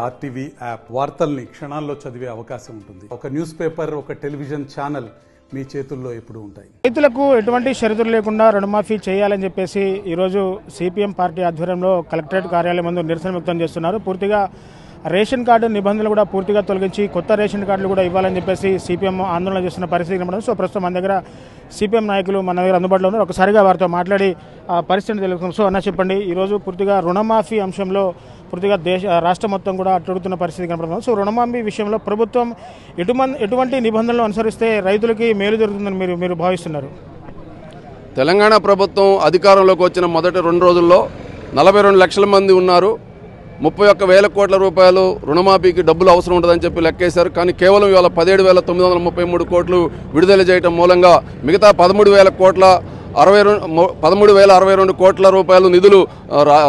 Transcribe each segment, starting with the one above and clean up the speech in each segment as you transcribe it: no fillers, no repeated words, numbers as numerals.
RTV app వార్తల్ని క్షణాల్లో చదివే అవకాశం ఉంటుంది. ఒక న్యూస్ పేపర్, ఒక టెలివిజన్ ఛానల్ మీ చేతుల్లో ఎప్పుడు ఉంటాయి. రైతులకు ఎటువంటి షరతులు లేకుండా రుణమాఫీ చేయాలని చెప్పేసి ఈరోజు సిపిఎం పార్టీ ఆధ్వర్యంలో కలెక్టరేట్ కార్యాలయం ముందు నిరసన వ్యక్తం చేస్తున్నారు. పూర్తిగా రేషన్ కార్డు నిబంధనలు కూడా పూర్తిగా తొలగించి కొత్త రేషన్ కార్డులు కూడా ఇవ్వాలని చెప్పేసి సిపిఎం ఆందోళన చేస్తున్న పరిస్థితి కనబడడం. సో ప్రస్తుతం మన దగ్గర సిపిఎం నాయకులు మన దగ్గర అందుబాటులో ఉన్నారు. ఒకసారిగా వారితో మాట్లాడి ఆ పరిస్థితిని తెలుసుకుందాం. సో అన్న చెప్పండి, ఈరోజు పూర్తిగా రుణమాఫీ అంశంలో పూర్తిగా రాష్ట్రం మొత్తం కూడా అట్టుడుతున్న పరిస్థితి కనబడుతుంది. సో రుణమాఫీ విషయంలో ప్రభుత్వం ఎటువంటి నిబంధనలు అనుసరిస్తే రైతులకి మేలు జరుగుతుందని మీరు భావిస్తున్నారు? తెలంగాణ ప్రభుత్వం అధికారంలోకి వచ్చిన మొదటి 2 రోజుల్లో 42 లక్షల మంది ఉన్నారు. 31,000 కోట్ల రూపాయలు రుణమాఫీకి డబ్బులు అవసరం ఉంటుందని చెప్పి లెక్కేశారు. కానీ కేవలం ఇవాళ 17,933 కోట్లు విడుదల చేయడం మూలంగా మిగతా 13,062 కోట్ల రూపాయలు నిధులు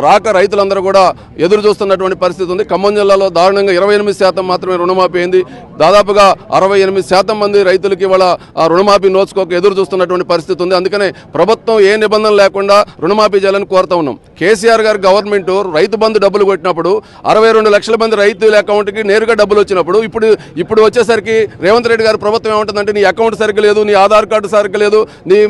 రాక రైతులందరూ కూడా ఎదురు చూస్తున్నటువంటి పరిస్థితి ఉంది. ఖమ్మం జిల్లాలో దారుణంగా 28% మాత్రమే రుణమాఫీ అయింది. దాదాపుగా 68% మంది రైతులకి ఇవాళ రుణమాఫీ నోచుకోక ఎదురు చూస్తున్నటువంటి పరిస్థితి ఉంది. అందుకనే ప్రభుత్వం ఏ నిబంధనలు లేకుండా రుణమాఫీ చేయాలని కోరుతా ఉన్నాం. కేసీఆర్ గారి గవర్నమెంట్ రైతు బంధు డబ్బులు కొట్టినప్పుడు 62 లక్షల మంది రైతుల అకౌంట్కి నేరుగా డబ్బులు వచ్చినప్పుడు ఇప్పుడు వచ్చేసరికి రేవంత్ రెడ్డి గారి ప్రభుత్వం ఏమంటుందంటే నీ అకౌంట్ సరిగ్గా లేదు, నీ ఆధార్ కార్డు సరిగ్గా లేదు,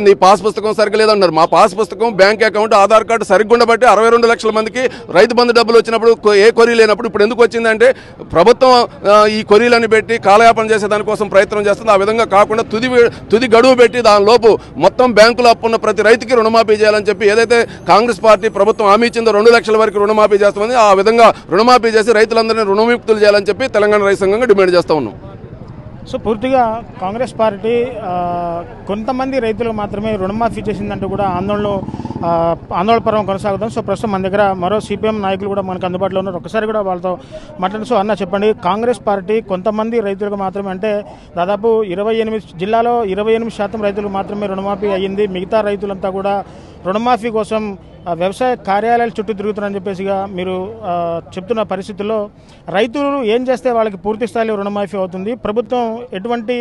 నీ పాస్ పుస్తకం సరిగ్గా లేదు అన్నారు. మా పాస్ పుస్తకం, బ్యాంక్ అకౌంట్, ఆధార్ కార్డు సరిగ్గా ఉండబట్టి 62 లక్షల మందికి రైతు బంధు డబ్బులు వచ్చినప్పుడు ఏ కొరీ లేనప్పుడు ఇప్పుడు ఎందుకు వచ్చిందంటే ప్రభుత్వం ఈ కొరీలను పెట్టి కాలయాపన చేసే దానికోసం ప్రయత్నం చేస్తుంది. ఆ విధంగా కాకుండా తుది గడువు పెట్టి దానిలోపు మొత్తం బ్యాంకులో అప్పున్న ప్రతి రైతుకి రుణమాఫీ చేయాలని చెప్పి ఏదైతే కాంగ్రెస్ పార్టీ ప్రభుత్వం హామీ ఇచ్చిందో 2 లక్షల వరకు రుణమాఫీ చేస్తామని ఆ విధంగా రుణమాఫీ చేసి రైతులందరినీ రుణముక్తులు చేయాలని చెప్పి తెలంగాణ రైతు సంఘంగా డిమాండ్ చేస్తూ ఉన్నాం. సో పూర్తిగా కాంగ్రెస్ పార్టీ కొంతమంది రైతులకు మాత్రమే రుణమాఫీ చేసిందంటూ కూడా ఆందోళన పర్వం కొనసాగుతాం. సో ప్రస్తుతం మన దగ్గర మరో సిపిఎం నాయకులు కూడా మనకు అందుబాటులో ఉన్నారు. ఒకసారి కూడా వాళ్ళతో మాట్లాడు. సో అన్న చెప్పండి, కాంగ్రెస్ పార్టీ కొంతమంది రైతులకు మాత్రమే, అంటే దాదాపు 28 జిల్లాలో 28% రైతులకు మాత్రమే రుణమాఫీ అయ్యింది. మిగతా రైతులంతా కూడా రుణమాఫీ కోసం వ్యవసాయ కార్యాలయాల చుట్టూ తిరుగుతున్నారని చెప్పేసిగా మీరు చెప్తున్న పరిస్థితుల్లో రైతులు ఏం చేస్తే వాళ్ళకి పూర్తి స్థాయిలో రుణమాఫీ అవుతుంది? ప్రభుత్వం ఎటువంటి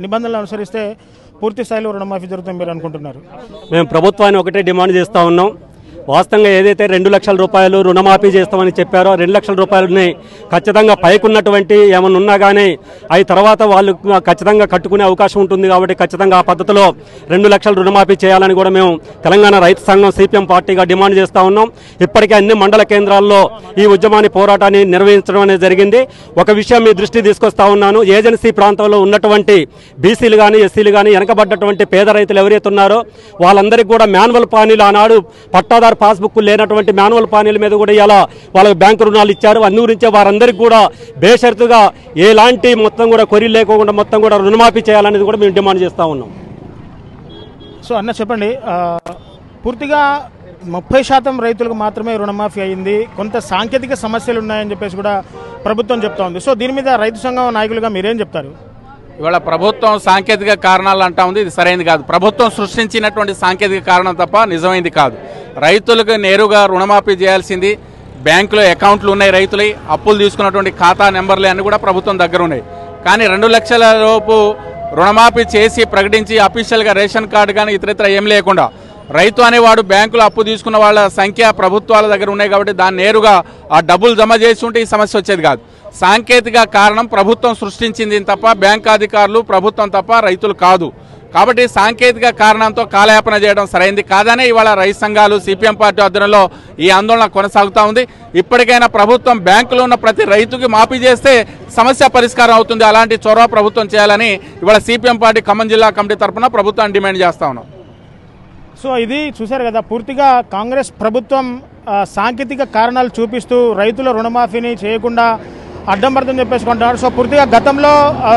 నిబంధనలు అనుసరిస్తే పూర్తి స్థాయిలో రుణమాఫీ జరుగుతుంది మీరు అనుకుంటున్నారు? మేము ప్రభుత్వాన్ని ఒకటే డిమాండ్ చేస్తూ ఉన్నాం. వాస్తవంగా ఏదైతే 2 లక్షల రూపాయలు రుణమాఫీ చేస్తామని చెప్పారో 2 లక్షల రూపాయలని ఖచ్చితంగా పైకున్నటువంటి ఏమన్నా ఉన్నా కానీ అవి తర్వాత వాళ్ళు ఖచ్చితంగా కట్టుకునే అవకాశం ఉంటుంది. కాబట్టి ఖచ్చితంగా ఆ పద్ధతిలో 2 లక్షల రుణమాఫీ చేయాలని కూడా మేము తెలంగాణ రైతు సంఘం సిపిఎం పార్టీగా డిమాండ్ చేస్తూ ఉన్నాం. ఇప్పటికే అన్ని మండల కేంద్రాల్లో ఈ ఉద్యమాన్ని పోరాటాన్ని నిర్వహించడం అనేది జరిగింది. ఒక విషయం మీ దృష్టి తీసుకొస్తా ఉన్నాను. ఏజెన్సీ ప్రాంతంలో ఉన్నటువంటి బీసీలు కానీ ఎస్సీలు కానీ వెనకబడ్డటువంటి పేద రైతులు ఎవరైతే ఉన్నారో వాళ్ళందరికీ కూడా మాన్యువల్ పానీలు ఆనాడు పట్టాదారు పాస్బుక్ లేనటువంటి మాన్యువల్ పానీల మీద కూడా ఇలా వాళ్ళకి బ్యాంకు రుణాలు ఇచ్చారు. అన్ని గురించే వారందరికీ కూడా బేషరతుగా ఎలాంటి మొత్తం కూడా కొరీ లేకుండా మొత్తం కూడా రుణమాఫీ చేయాలనేది కూడా మేము డిమాండ్ చేస్తూ ఉన్నాం. సో అన్న చెప్పండి, పూర్తిగా 30% రైతులకు మాత్రమే రుణమాఫీ అయింది. కొంత సాంకేతిక సమస్యలు ఉన్నాయని చెప్పేసి కూడా ప్రభుత్వం చెప్తా ఉంది. సో దీని మీద రైతు సంఘం నాయకులుగా మీరేం చెప్తారు? ఇవాళ ప్రభుత్వం సాంకేతిక కారణాలు అంటా ఉంది. ఇది సరైనది కాదు. ప్రభుత్వం సృష్టించినటువంటి సాంకేతిక కారణం తప్ప నిజమైంది కాదు. రైతులకు నేరుగా రుణమాఫీ చేయాల్సింది. బ్యాంకులో అకౌంట్లు ఉన్నాయి, రైతులు అప్పులు తీసుకున్నటువంటి ఖాతా నెంబర్లు అన్నీ కూడా ప్రభుత్వం దగ్గర ఉన్నాయి. కానీ 2 లక్షల లోపు రుణమాఫీ చేసి ప్రకటించి అఫీషియల్గా రేషన్ కార్డు కానీ ఇతరితర ఏం లేకుండా రైతు అనేవాడు బ్యాంకులో అప్పు తీసుకున్న వాళ్ళ సంఖ్య ప్రభుత్వాల దగ్గర ఉన్నాయి. కాబట్టి దాన్ని నేరుగా ఆ డబ్బులు జమ చేసి ఉంటే ఈ సమస్య వచ్చేది కాదు. సాంకేతిక కారణం ప్రభుత్వం సృష్టించింది తప్ప బ్యాంక్ అధికారులు ప్రభుత్వం తప్ప రైతులు కాదు. కాబట్టి సాంకేతిక కారణంతో కాలయాపన చేయడం సరైంది కాదనే ఇవాళ రైతు సంఘాలు సిపిఎం పార్టీ ఆధ్వర్యంలో ఈ ఆందోళన కొనసాగుతూ ఉంది. ఇప్పటికైనా ప్రభుత్వం బ్యాంకులో ఉన్న ప్రతి రైతుకి మాఫీ చేస్తే సమస్య పరిష్కారం అవుతుంది. అలాంటి చొరవ ప్రభుత్వం చేయాలని ఇవాళ సిపిఎం పార్టీ ఖమ్మం జిల్లా కమిటీ తరఫున ప్రభుత్వాన్ని డిమాండ్ చేస్తా ఉన్నాం. సో ఇది చూశారు కదా, పూర్తిగా కాంగ్రెస్ ప్రభుత్వం సాంకేతిక కారణాలు చూపిస్తూ రైతుల రుణమాఫీని చేయకుండా అడ్డం పడుతుందని చెప్పేసుకుంటున్నారు. సో పూర్తిగా గతంలో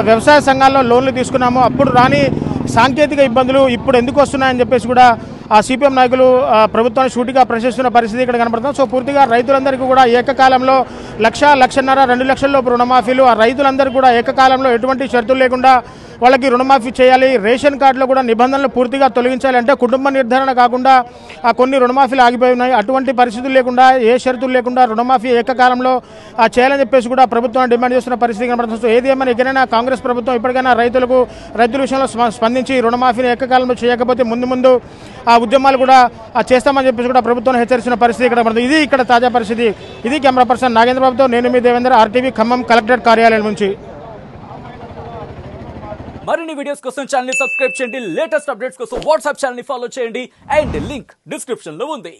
వ్యవసాయ సంఘాల్లో లోన్లు తీసుకున్నాము, అప్పుడు రాని సాంకేతిక ఇబ్బందులు ఇప్పుడు ఎందుకు వస్తున్నాయని చెప్పేసి కూడా ఆ సిపిఎం నాయకులు ప్రభుత్వాన్ని సూటిగా ప్రశ్నిస్తున్న పరిస్థితి ఇక్కడ కనబడుతుంది. సో పూర్తిగా రైతులందరికీ కూడా ఏకకాలంలో 1,00,000, 1,50,000, 2 లక్షల లోపు రుణమాఫీలు, ఆ రైతులందరికీ కూడా ఏకకాలంలో ఎటువంటి షరతులు లేకుండా వాళ్ళకి రుణమాఫీ చేయాలి. రేషన్ కార్డులో కూడా నిబంధనలు పూర్తిగా తొలగించాలి. అంటే కుటుంబ నిర్ధారణ కాకుండా కొన్ని రుణమాఫీలు ఆగిపోయి ఉన్నాయి. అటువంటి పరిస్థితులు లేకుండా ఏ షరతులు లేకుండా రుణమాఫీ ఏకకాలంలో చేయాలని చెప్పేసి కూడా ప్రభుత్వం డిమాండ్ చేస్తున్న పరిస్థితి కనబడుతుంది. సో ఏది ఏమైనా ఇకనైనా కాంగ్రెస్ ప్రభుత్వం ఇప్పటికైనా రైతుల విషయంలో స్పందించి రుణమాఫీని ఏకకాలంలో చేయకపోతే ముందు ఆ ఉద్యమాలు కూడా చేస్తామని చెప్పేసి కూడా ప్రభుత్వం హెచ్చరిస్తున్న పరిస్థితి ఇక్కడ పడుతుంది. ఇది ఇక్కడ తాజా పరిస్థితి. ఇది కెమెరా పర్సన్ నాగేంద్రబాబుతో నేను మీ దేవేంద్ర, RTV ఖమ్మం కలెక్టరేట్ కార్యాలయం నుంచి. మరిన్ని వీడియోస్ కోసం ఛానల్ ని సబ్స్క్రైబ్ చేయండి. లేటెస్ట్ అప్డేట్స్ కోసం వాట్సాప్ ఛానల్ ని ఫాలో చేయండి. అండ్ లింక్ డిస్క్రిప్షన్ లో ఉంది.